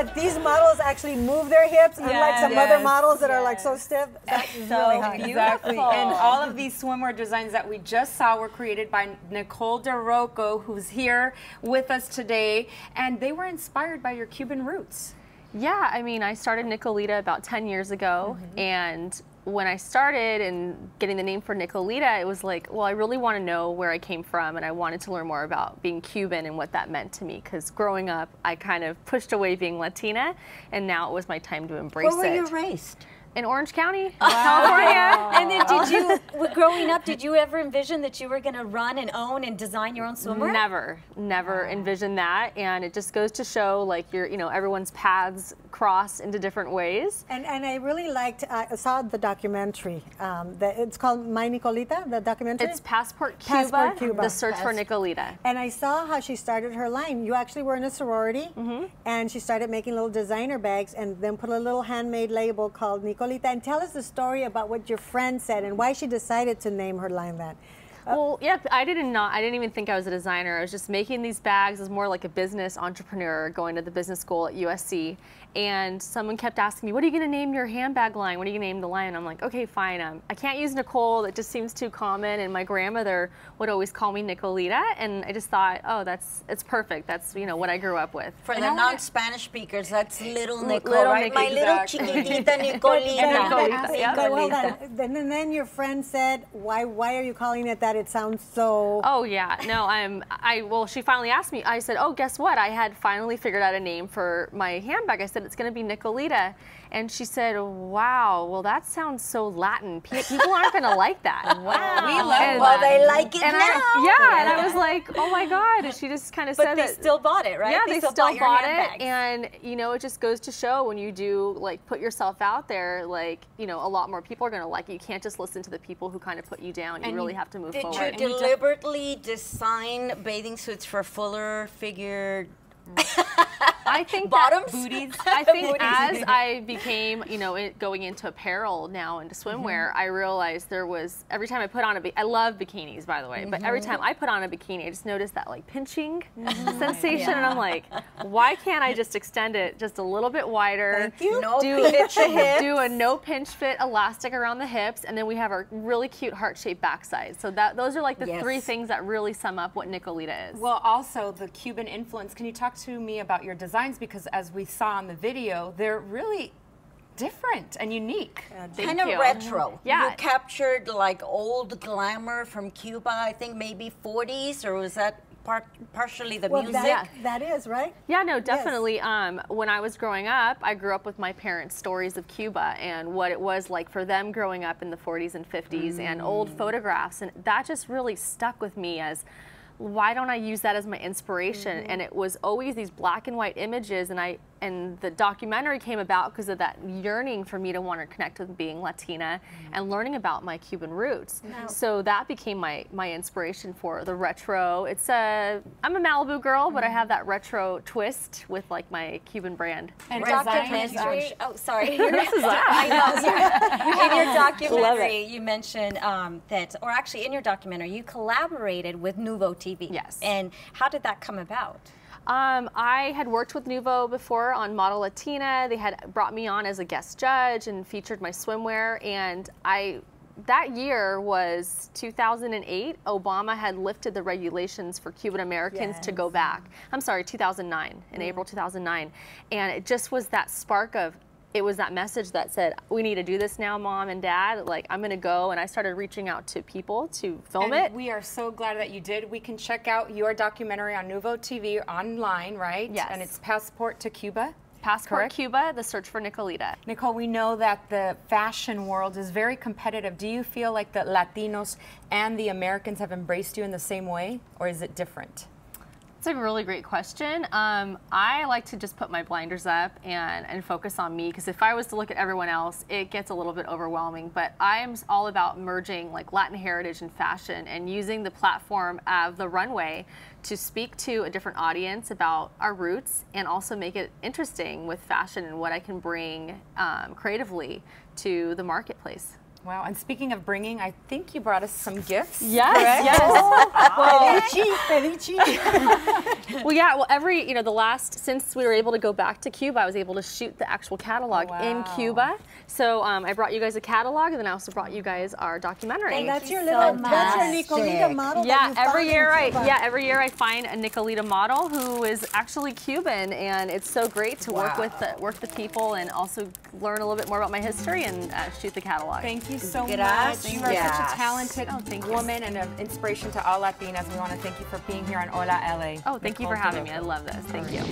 that these models actually move their hips, unlike some other models that are like so stiff. That is really hot. Exactly. And all of these swimwear designs that we just saw were created by Nicole de Rocco, who's here with us today, and they were inspired by your Cuban roots. Yeah, I mean, I started Nicolita about 10 years ago, and when I started and getting the name for Nicolita, it was like, well, I really want to know where I came from, and I wanted to learn more about being Cuban and what that meant to me, because growing up, I kind of pushed away being Latina, and now it was my time to embrace it. Where were you raised? In Orange County, California. And then did you, growing up, did you ever envision that you were going to run and own and design your own swimwear? Never envisioned that. And it just goes to show, like, everyone's paths cross into different ways. And I really liked, I saw the documentary. It's called My Nicolita, the documentary? It's Passport Cuba, The Search for Nicolita. And I saw how she started her line. You actually were in a sorority, and she started making little designer bags and then put a little handmade label called Nicolita. And tell us the story about what your friend said and why she decided to name her line that. Well, yeah, I didn't even think I was a designer. I was just making these bags as more like a business entrepreneur, going to the business school at USC. And someone kept asking me, what are you going to name your handbag line? What are you going to name the line? I'm like, okay, fine. I can't use Nicole. That just seems too common. And my grandmother would always call me Nicolita. And I just thought, oh, it's perfect. That's, what I grew up with. For the non-Spanish speakers, that's little Nicole, right? My little chiquitita Nicolita. And then your friend said, why are you calling it that? It sounds so... Oh, yeah. No, well, she finally asked me. I said, oh, guess what? I had finally figured out a name for my handbag. I said, it's going to be Nicolita. And she said, wow, well, that sounds so Latin. People aren't going to like that. Wow. We love it. Well, they like it now. And I was like, oh, my God. And she just kind of said But they still bought it, right? Yeah, they still bought it. And, it just goes to show when you do, like, put yourself out there, like, a lot more people are going to like it. You can't just listen to the people who kind of put you down. You really have to move forward. Did you deliberately design bathing suits for fuller figured I think bottoms? Booties. I think as I became, going into apparel now, into swimwear, I realized every time I put on I love bikinis, by the way, but every time I put on a bikini, I just noticed that like pinching sensation, and I'm like, why can't I just extend it just a little bit wider? Thank you. Do a no pinch fit elastic around the hips, and then we have our really cute heart-shaped backside. So those are like the three things that really sum up what Nicolita is. Well, also the Cuban influence. Can you talk to me about your designs, because as we saw in the video, they're really different and unique. Kind of retro. Yeah. You captured like old glamour from Cuba, I think maybe 40s, or was that partially the music? That is, right? Yeah, no, definitely. Yes. When I was growing up, I grew up with my parents' stories of Cuba and what it was like for them growing up in the 40s and 50s and old photographs, and that just really stuck with me as, why don't I use that as my inspiration? And it was always these black and white images, and the documentary came about because of that yearning for me to want to connect with being Latina and learning about my Cuban roots. So that became my inspiration for the retro. I'm a Malibu girl, but I have that retro twist with like my Cuban brand. And documentary, oh sorry. This is that. In your documentary, you mentioned that, or actually in your documentary, you collaborated with NUVOtv. Yes. And how did that come about? I had worked with Nuvo before on Model Latina. They had brought me on as a guest judge and featured my swimwear. And that year was 2008. Obama had lifted the regulations for Cuban Americans to go back. I'm sorry, 2009, in April 2009. And it just was that spark of, it was that message that said, we need to do this now, Mom and Dad. Like, I'm going to go. And I started reaching out to people to film it. We are so glad that you did. We can check out your documentary on NUVOtv online, right? Yes. And it's Passport to Cuba. Passport Cuba, The Search for Nicolita. Nicole, we know that the fashion world is very competitive. Do you feel like the Latinos and the Americans have embraced you in the same way, or is it different? It's a really great question. I like to just put my blinders up and focus on me, because if I was to look at everyone else, it gets a little bit overwhelming. But I'm all about merging like Latin heritage and fashion and using the platform of the runway to speak to a different audience about our roots and also make it interesting with fashion and what I can bring creatively to the marketplace. Wow, and speaking of bringing, I think you brought us some gifts. Yes, correct? Well, yeah, well, since we were able to go back to Cuba, I was able to shoot the actual catalog in Cuba. So I brought you guys a catalog, and then I also brought you guys our documentary. And that's your little, that's your Nicolita model. Yeah, every year I find a Nicolita model who is actually Cuban, and it's so great to work with the people and also learn a little bit more about my history and shoot the catalog. Thank you so much. You are such a talented woman and an inspiration to all Latinas. We want to thank you for being here on Hola LA. Oh, thank you for having me. I love this. Thank you.